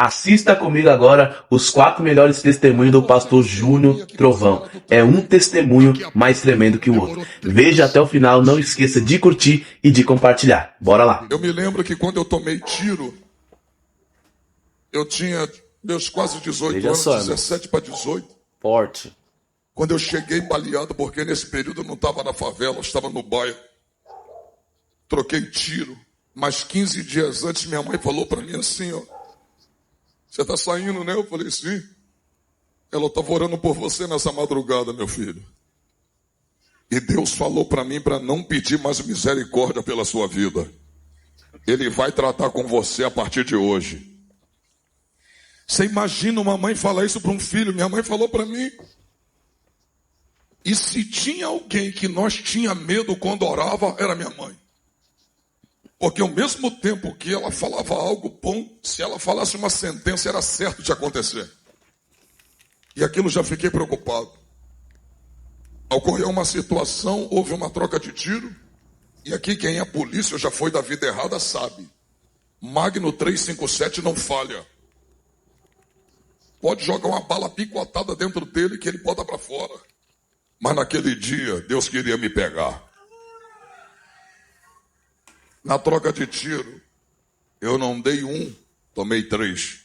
Assista comigo agora os 4 melhores testemunhos do pastor Júnior Trovão. É um testemunho mais tremendo que o outro. Veja até o final, não esqueça de curtir e de compartilhar. Bora lá. Eu me lembro que quando eu tomei tiro, eu tinha meus quase 18 anos, 17 para 18. Forte. Quando eu cheguei baleado, porque nesse período eu não estava na favela, eu estava no bairro. Troquei tiro. Mas 15 dias antes, minha mãe falou para mim assim, ó. Você está saindo, né? Eu falei, sim. Ela estava orando por você nessa madrugada, meu filho. E Deus falou para mim para não pedir mais misericórdia pela sua vida. Ele vai tratar com você a partir de hoje. Você imagina uma mãe falar isso para um filho? Minha mãe falou para mim. E se tinha alguém que nós tinha medo quando orava, era minha mãe. Porque ao mesmo tempo que ela falava algo bom, se ela falasse uma sentença, era certo de acontecer. E aquilo já fiquei preocupado. Ocorreu uma situação, houve uma troca de tiro, e aqui quem é polícia já foi da vida errada sabe. Magno 357 não falha. Pode jogar uma bala picotada dentro dele que ele bota para fora. Mas naquele dia, Deus queria me pegar. Na troca de tiro, eu não dei um, tomei 3.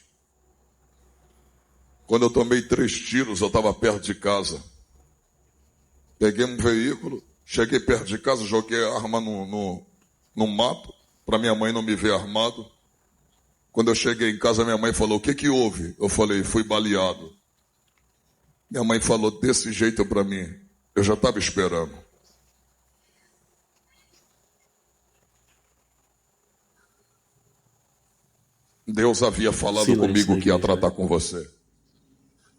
Quando eu tomei 3 tiros, eu estava perto de casa. Peguei um veículo, cheguei perto de casa, joguei a arma no mato, para minha mãe não me ver armado. Quando eu cheguei em casa, minha mãe falou, o que que houve? Eu falei, fui baleado. Minha mãe falou desse jeito para mim, eu já estava esperando. Deus havia falado comigo que ia tratar com você.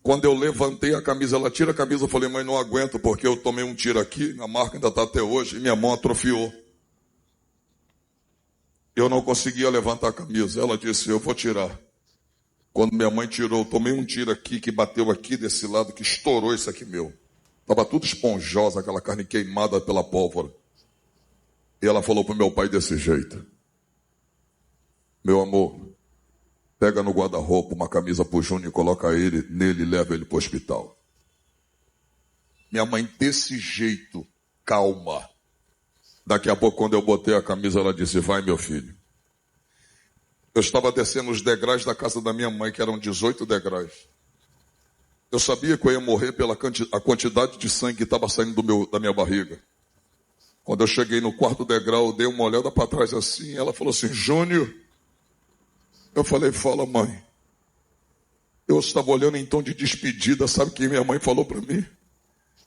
Quando eu levantei a camisa, ela tira a camisa, eu falei, mãe, não aguento, porque eu tomei um tiro aqui, a marca ainda está até hoje, e minha mão atrofiou. Eu não conseguia levantar a camisa. Ela disse, eu vou tirar. Quando minha mãe tirou, eu tomei um tiro aqui, que bateu aqui desse lado, que estourou isso aqui meu. Estava tudo esponjosa, aquela carne queimada pela pólvora. E ela falou para o meu pai desse jeito. Meu amor, pega no guarda-roupa uma camisa pro Júnior e coloca ele nele e leva ele pro hospital. Minha mãe desse jeito, calma. Daqui a pouco, quando eu botei a camisa, ela disse, vai meu filho. Eu estava descendo os degraus da casa da minha mãe, que eram 18 degraus. Eu sabia que eu ia morrer pela a quantidade de sangue que estava saindo da minha barriga. Quando eu cheguei no 4º degrau, eu dei uma olhada para trás assim, ela falou assim, Júnior. Eu falei, fala mãe. Eu estava olhando em tom de despedida, sabe o que minha mãe falou para mim?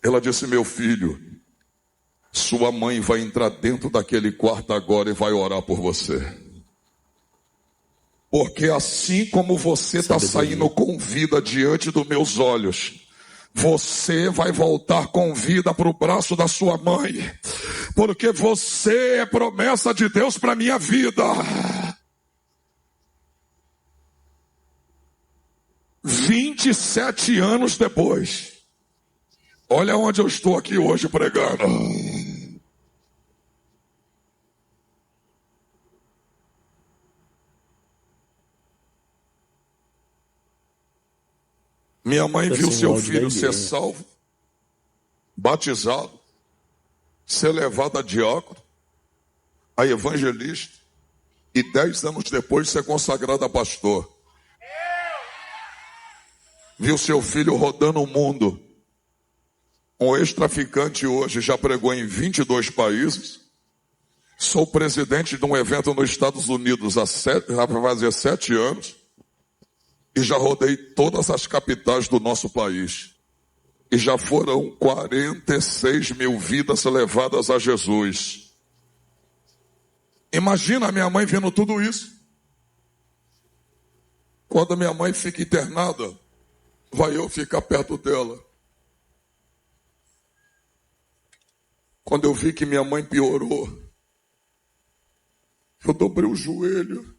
Ela disse, meu filho, sua mãe vai entrar dentro daquele quarto agora e vai orar por você. Porque assim como você está saindo com vida diante dos meus olhos, você vai voltar com vida para o braço da sua mãe. Porque você é promessa de Deus para a minha vida. 27 anos depois, olha onde eu estou aqui hoje pregando. Minha mãe viu seu filho ser salvo, batizado, ser levado a diácono, a evangelista, e 10 anos depois ser consagrado a pastor. Viu seu filho rodando o mundo. Um ex-traficante hoje já pregou em 22 países. Sou presidente de um evento nos Estados Unidos vai fazer 7 anos. E já rodei todas as capitais do nosso país. E já foram 46 mil vidas levadas a Jesus. Imagina a minha mãe vendo tudo isso. Quando a minha mãe fica internada, vai eu ficar perto dela. Quando eu vi que minha mãe piorou, eu dobrei o joelho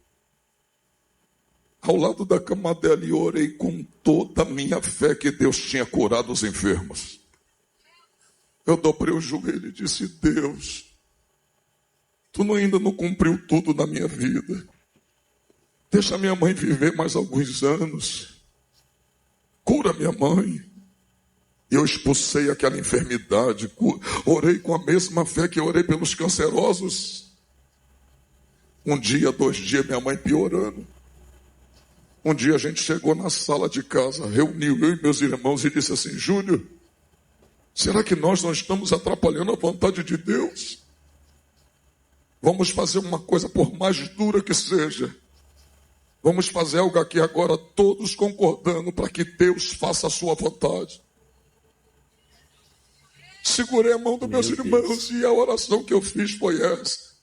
ao lado da cama dela e orei com toda a minha fé que Deus tinha curado os enfermos. Eu dobrei o joelho e disse, Deus, tu ainda não cumpriu tudo na minha vida. Deixa minha mãe viver mais alguns anos. Cura minha mãe. Eu expulsei aquela enfermidade. Orei com a mesma fé que orei pelos cancerosos. Um dia, 2 dias, minha mãe piorando. Um dia a gente chegou na sala de casa, reuniu eu e meus irmãos e disse assim: Júnior, será que nós não estamos atrapalhando a vontade de Deus? Vamos fazer uma coisa, por mais dura que seja. Vamos fazer algo aqui agora, todos concordando, para que Deus faça a sua vontade. Segurei a mão dos meus irmãos e a oração que eu fiz foi essa: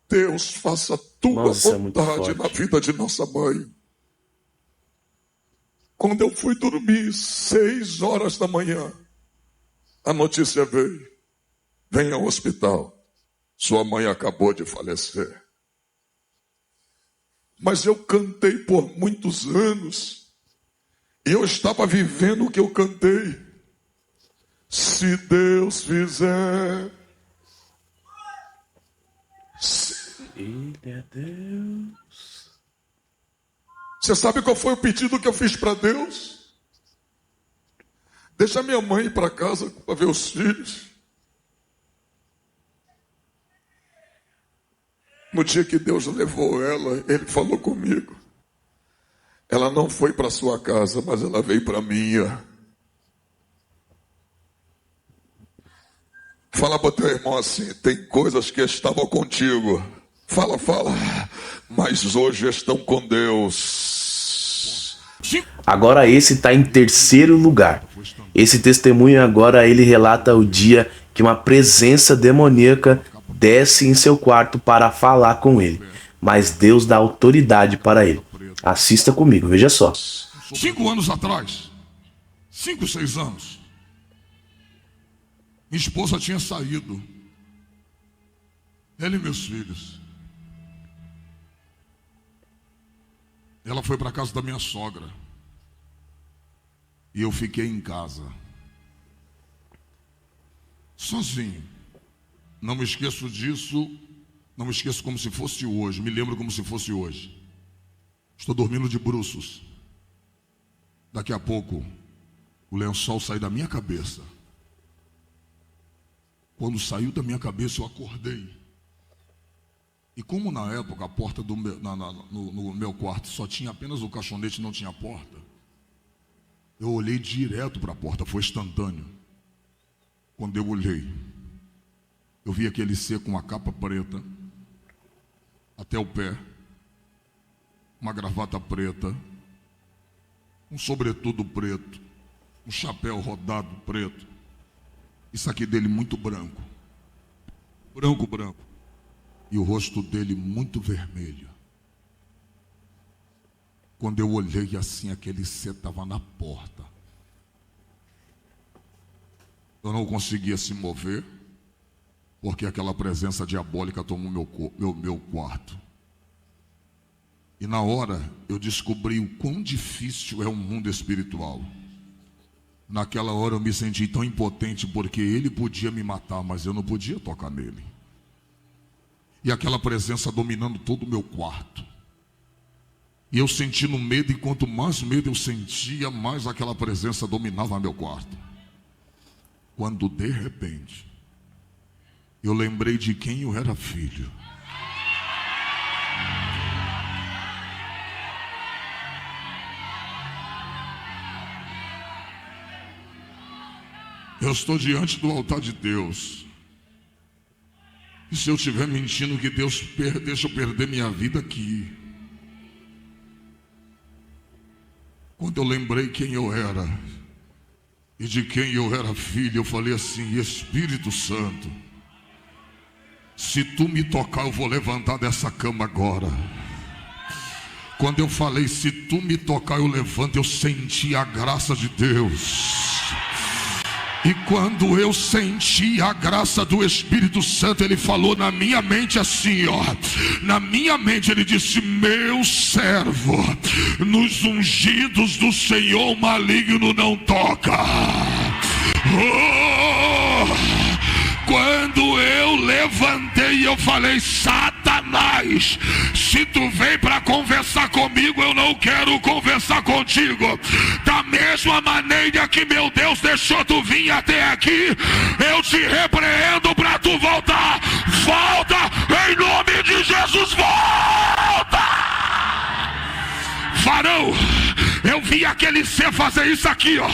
Deus, faça a tua vontade na vida de nossa mãe. Quando eu fui dormir, 6 horas da manhã, a notícia veio: venha ao hospital, sua mãe acabou de falecer. Mas eu cantei por muitos anos, e eu estava vivendo o que eu cantei. Se Deus fizer, Ele é Deus. Você sabe qual foi o pedido que eu fiz para Deus? Deixa minha mãe ir para casa para ver os filhos. No dia que Deus levou ela, Ele falou comigo: ela não foi para sua casa, mas ela veio para a minha. Fala para o teu irmão assim: tem coisas que estavam contigo. Fala, mas hoje estão com Deus. Agora esse está em terceiro lugar. Esse testemunho agora ele relata o dia que uma presença demoníaca desce em seu quarto para falar com ele. Mas Deus dá autoridade para ele. Assista comigo, veja só. 5 anos atrás, 5, 6 anos, minha esposa tinha saído, ela e meus filhos. Ela foi para a casa da minha sogra e eu fiquei em casa, sozinho. Não me esqueço disso, não me esqueço como se fosse hoje, me lembro como se fosse hoje. Estou dormindo de bruços. Daqui a pouco, o lençol sai da minha cabeça. Quando saiu da minha cabeça, eu acordei. E como na época a porta do no meu quarto só tinha apenas o caixonete e não tinha porta, eu olhei direto para a porta, foi instantâneo. Quando eu olhei, eu vi aquele ser com uma capa preta até o pé, uma gravata preta, um sobretudo preto, um chapéu rodado preto. Isso aqui dele muito branco, branco, e o rosto dele muito vermelho. Quando eu olhei assim, aquele ser estava na porta. Eu não conseguia se mover, porque aquela presença diabólica tomou meu quarto. E na hora eu descobri o quão difícil é o mundo espiritual. Naquela hora eu me senti tão impotente, porque ele podia me matar, mas eu não podia tocar nele. E aquela presença dominando todo o meu quarto. E eu sentindo medo, e quanto mais medo eu sentia, mais aquela presença dominava meu quarto. Quando de repente eu lembrei de quem eu era filho. Eu estou diante do altar de Deus. E se eu estiver mentindo, que Deus deixa eu perder minha vida aqui. Quando eu lembrei quem eu era e de quem eu era filho, eu falei assim: Espírito Santo, se tu me tocar, eu vou levantar dessa cama agora. Quando eu falei, se tu me tocar, eu levanto, eu senti a graça de Deus. E quando eu senti a graça do Espírito Santo, ele falou na minha mente assim, ó. Na minha mente ele disse: meu servo, nos ungidos do Senhor o maligno não toca. Oh! Quando eu levantei, eu falei: Satanás, Satanás, se tu vem para conversar comigo, eu não quero conversar contigo. Da mesma maneira que meu Deus deixou tu vir até aqui, eu te repreendo para tu voltar. Volta em nome de Jesus, volta! Varão, eu vi aquele ser fazer isso aqui, ó.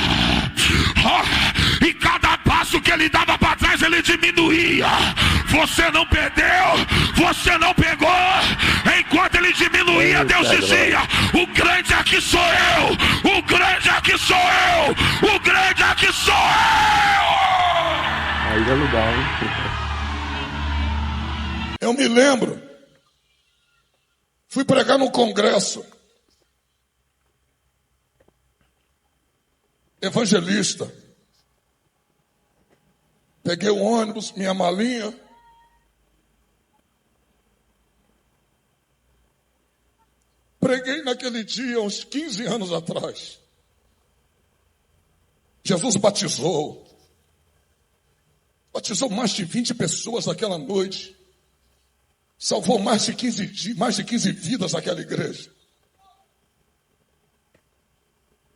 E cada passo que ele dava para trás, ele diminuía. Você não perdeu, você não pegou. Enquanto ele diminuía, Deus dizia: o grande aqui sou eu, o grande aqui sou eu, o grande aqui sou eu. Aí é lugar, hein? Eu me lembro, fui pregar num congresso, evangelista, peguei o ônibus, minha malinha, preguei naquele dia, uns 15 anos atrás. Jesus batizou mais de 20 pessoas naquela noite, salvou mais de 15 vidas naquela igreja.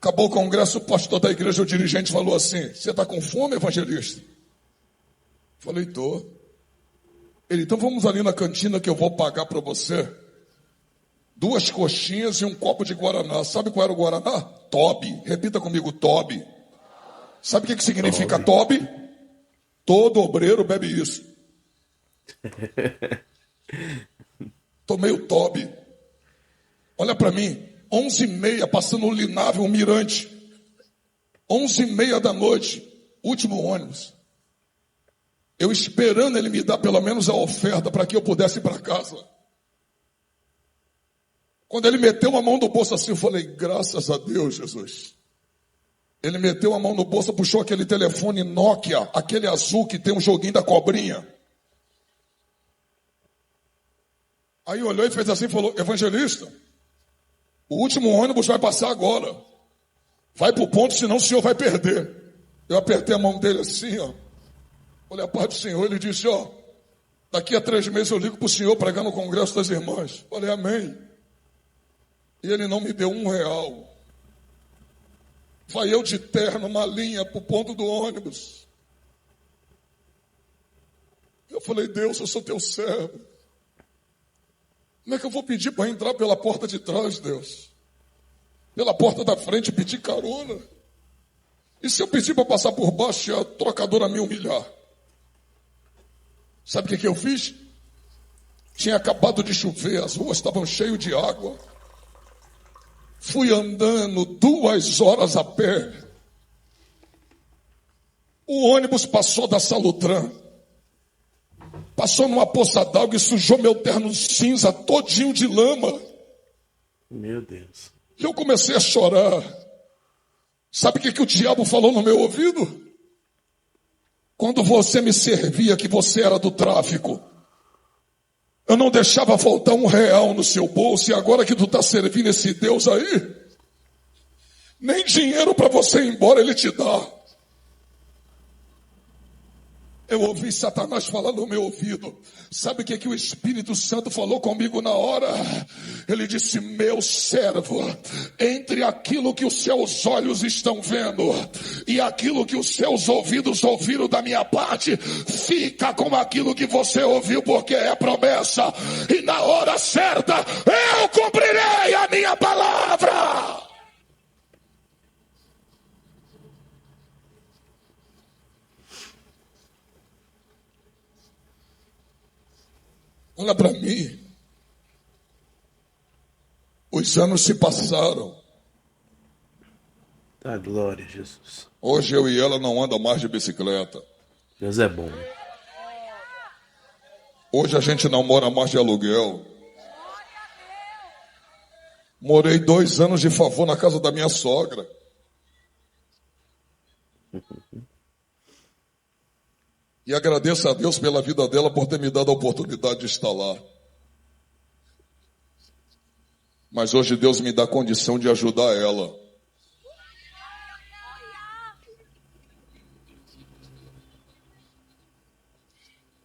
Acabou o congresso, o pastor da igreja, o dirigente, falou assim: você está com fome, evangelista? Falei: tô. Ele: então vamos ali na cantina que eu vou pagar para você 2 coxinhas e um copo de Guaraná. Sabe qual era o Guaraná? Tobe. Repita comigo: Tobe. Sabe o que significa Tobe? Todo obreiro bebe isso. Tomei o Tobe. Olha para mim, 11h30, passando o Linável, o Mirante. 11h30 da noite, último ônibus. Eu esperando ele me dar pelo menos a oferta para que eu pudesse ir para casa. Quando ele meteu a mão no bolso assim, eu falei: graças a Deus, Jesus. Ele meteu a mão no bolso, puxou aquele telefone Nokia, aquele azul que tem um joguinho da cobrinha. Aí olhou e fez assim e falou: evangelista, o último ônibus vai passar agora. Vai para o ponto, senão o senhor vai perder. Eu apertei a mão dele assim, ó. Olha a paz do Senhor. Ele disse: ó, daqui a 3 meses eu ligo para o senhor pregar no congresso das irmãs. Falei: amém. E ele não me deu R$1. Vai eu de terno, malinha, para o ponto do ônibus. Eu falei: Deus, eu sou teu servo. Como é que eu vou pedir para entrar pela porta de trás, Deus? Pela porta da frente, pedir carona? E se eu pedir para passar por baixo e a trocadora me humilhar? Sabe o que eu fiz? Tinha acabado de chover, as ruas estavam cheias de água. Fui andando 2 horas a pé. O ônibus passou da Salutran. Passou numa poça d'água e sujou meu terno cinza todinho de lama. Meu Deus. E eu comecei a chorar. Sabe o que o diabo falou no meu ouvido? Quando você me servia, que você era do tráfico, eu não deixava faltar R$1 no seu bolso. E agora que tu está servindo esse Deus aí, nem dinheiro para você ir embora ele te dá. Eu ouvi Satanás falar no meu ouvido. Sabe o que o Espírito Santo falou comigo na hora? Ele disse: meu servo, entre aquilo que os seus olhos estão vendo e aquilo que os seus ouvidos ouviram da minha parte, fica com aquilo que você ouviu, porque é promessa. E na hora certa, eu cumprirei a minha palavra. Olha para mim. Os anos se passaram. Ah, glória a Jesus. Hoje eu e ela não andam mais de bicicleta. Deus é bom. Hoje a gente não mora mais de aluguel. Morei 2 anos de favor na casa da minha sogra. E agradeço a Deus pela vida dela por ter me dado a oportunidade de estar lá. Mas hoje Deus me dá condição de ajudar ela.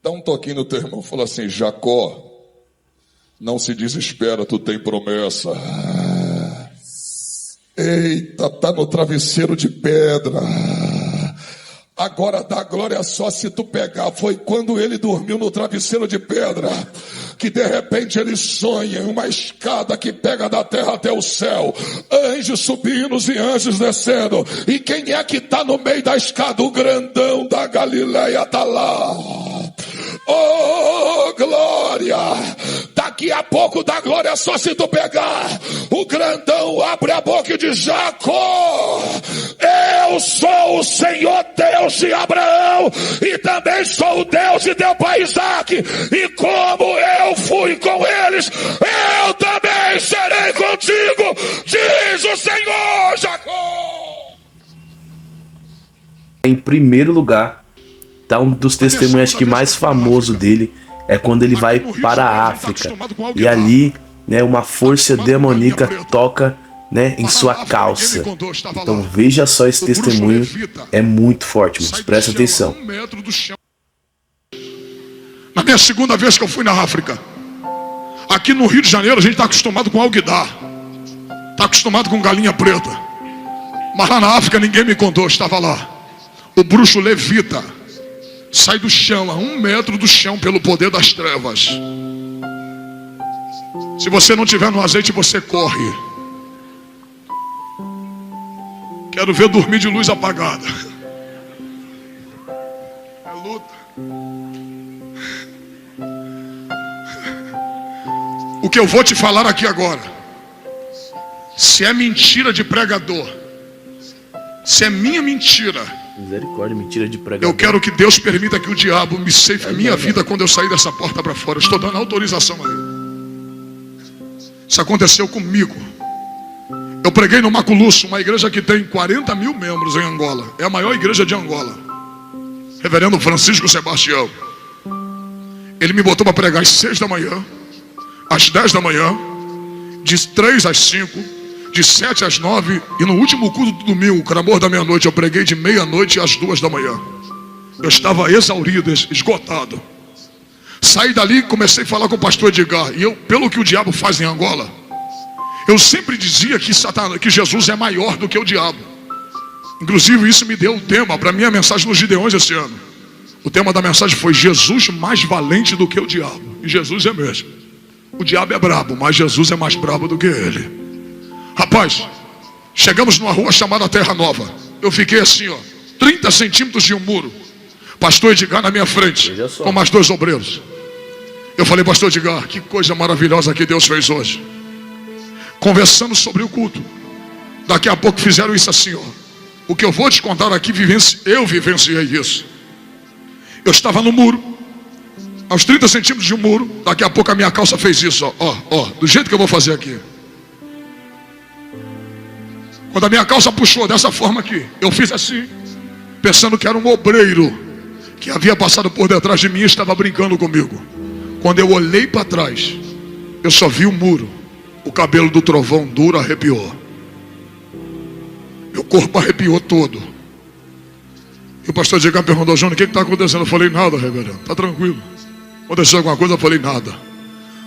Dá um toquinho no teu irmão, fala assim: Jacó, Não se desespera, tu tem promessa. Eita, tá no travesseiro de pedra. Agora dá glória só se tu pegar. Foi quando ele dormiu no travesseiro de pedra que de repente ele sonha em uma escada que pega da terra até o céu, anjos subindo e anjos descendo. E quem é que está no meio da escada? O grandão da Galileia está lá. Oh, glória! Daqui a pouco dá glória só se tu pegar. O grandão abre a boca e diz: Jacó, eu sou o Senhor Deus de Abraão e também sou o Deus de teu pai Isaque, e como eu fui com eles, eu também serei contigo, diz o Senhor. Jacó. Em primeiro lugar, tá um dos testemunhos acho que mais famoso dele, é quando ele vai para a África e ali, né, uma força demoníaca toca, né, em sua calça. Então veja só, esse testemunho é muito forte, mas presta atenção. Na minha segunda vez que eu fui na África, aqui no Rio de Janeiro a gente está acostumado com alguidar, está acostumado com galinha preta, mas lá na África ninguém me contou, eu estava lá. O bruxo levita, sai do chão, a 1 metro do chão, pelo poder das trevas. Se você não tiver no azeite, você corre. Quero ver dormir de luz apagada. É luta. O que eu vou te falar aqui agora, se é mentira de pregador, se é minha mentira, misericórdia, mentira de pregador, eu quero que Deus permita que o diabo me ceife a minha vida quando eu sair dessa porta para fora. Eu estou dando autorização a ele. Isso aconteceu comigo. Eu preguei no Maculusso, uma igreja que tem 40 mil membros em Angola. É a maior igreja de Angola. Reverendo Francisco Sebastião. Ele me botou para pregar às 6 da manhã, às 10 da manhã, de 3 às 5, de 7 às 9, e no último culto do domingo, o clamor da meia-noite, eu preguei de meia-noite às 2 da manhã. Eu estava exaurido, esgotado. Saí dali e comecei a falar com o pastor Edgar. E eu, pelo que o diabo faz em Angola, eu sempre dizia que Jesus é maior do que o diabo. Inclusive isso me deu o tema para a minha mensagem nos Gideões esse ano. O tema da mensagem foi: Jesus mais valente do que o diabo. E Jesus é mesmo. O diabo é brabo, mas Jesus é mais brabo do que ele. Rapaz, chegamos numa rua chamada Terra Nova. Eu fiquei assim, ó, 30 centímetros de um muro. Pastor Edgar na minha frente, com mais 2 obreiros. Eu falei: pastor Edgar, que coisa maravilhosa que Deus fez hoje. Conversando sobre o culto. Daqui a pouco fizeram isso assim, ó. O que eu vou te contar aqui, eu vivenciei isso. Eu estava no muro, aos 30 centímetros de um muro. Daqui a pouco a minha calça fez isso, ó, do jeito que eu vou fazer aqui. Quando a minha calça puxou dessa forma aqui, eu fiz assim, pensando que era um obreiro que havia passado por detrás de mim e estava brincando comigo. Quando eu olhei para trás, eu só vi o muro. O cabelo do trovão duro arrepiou. Meu corpo arrepiou todo. E o pastor Edgar perguntou: Júnior, o que está acontecendo? Eu falei: nada, reverendo, está tranquilo. Aconteceu alguma coisa? Eu falei: nada.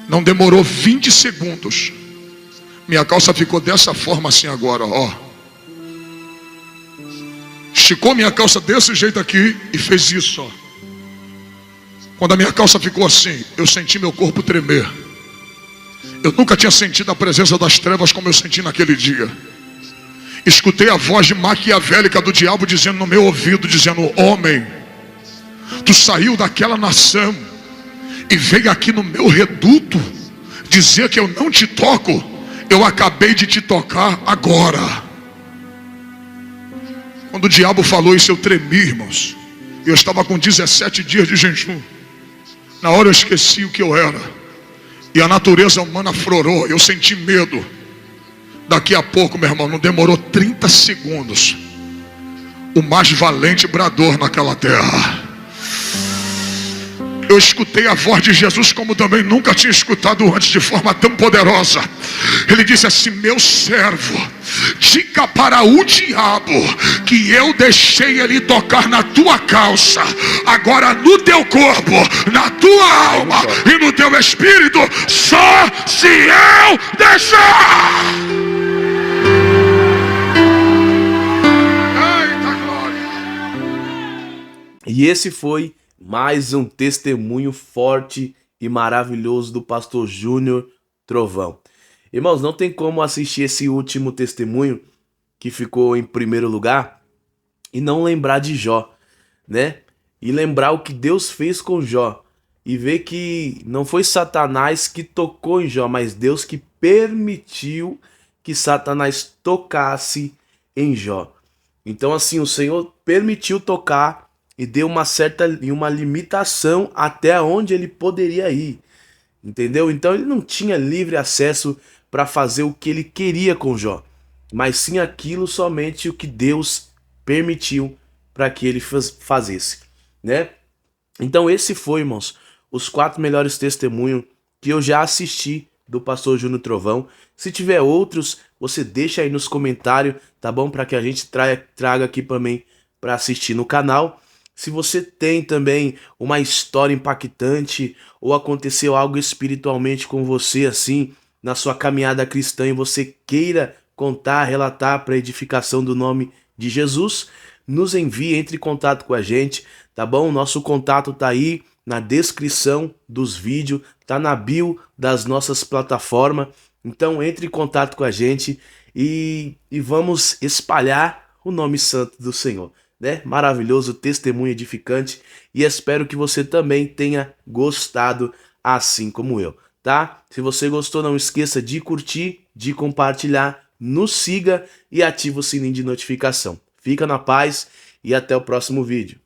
Não demorou 20 segundos. Minha calça ficou dessa forma assim agora, ó. Esticou minha calça desse jeito aqui e fez isso, ó. Quando a minha calça ficou assim, eu senti meu corpo tremer. Eu nunca tinha sentido a presença das trevas como eu senti naquele dia. Escutei a voz maquiavélica do diabo dizendo no meu ouvido, dizendo: homem, tu saiu daquela nação e veio aqui no meu reduto dizer que eu não te toco. Eu acabei de te tocar agora. Quando o diabo falou isso, eu tremi, irmãos. Eu estava com 17 dias de jejum. Na hora eu esqueci o que eu era. E a natureza humana aflorou. Eu senti medo. Daqui a pouco, meu irmão, não demorou 30 segundos. O mais valente bradou naquela terra. Eu escutei a voz de Jesus como também nunca tinha escutado antes, de forma tão poderosa. Ele disse assim: meu servo, diga para o diabo que eu deixei ele tocar na tua calça. Agora no teu corpo, na tua alma e no teu espírito, só se eu deixar. Eita glória! E esse foi mais um testemunho forte e maravilhoso do pastor Júnior Trovão. Irmãos, não tem como assistir esse último testemunho que ficou em primeiro lugar e não lembrar de Jó, né? E lembrar o que Deus fez com Jó. E ver que não foi Satanás que tocou em Jó, mas Deus que permitiu que Satanás tocasse em Jó. Então assim, o Senhor permitiu tocar e deu uma limitação até onde ele poderia ir. Entendeu? Então ele não tinha livre acesso para fazer o que ele queria com Jó, mas sim aquilo somente o que Deus permitiu para que ele fazesse, né? Então esse foi, irmãos, os 4 melhores testemunhos que eu já assisti do pastor Júnior Trovão. Se tiver outros, você deixa aí nos comentários, tá bom? Para que a gente traga aqui também para assistir no canal. Se você tem também uma história impactante ou aconteceu algo espiritualmente com você assim, na sua caminhada cristã e você queira contar, relatar para edificação do nome de Jesus, nos envie, entre em contato com a gente, tá bom? Nosso contato tá aí na descrição dos vídeos, tá na bio das nossas plataformas. Então entre em contato com a gente e vamos espalhar o nome santo do Senhor, né? Maravilhoso, testemunho edificante, e espero que você também tenha gostado assim como eu, tá? Se você gostou, não esqueça de curtir, de compartilhar, nos siga e ativa o sininho de notificação. Fica na paz e até o próximo vídeo.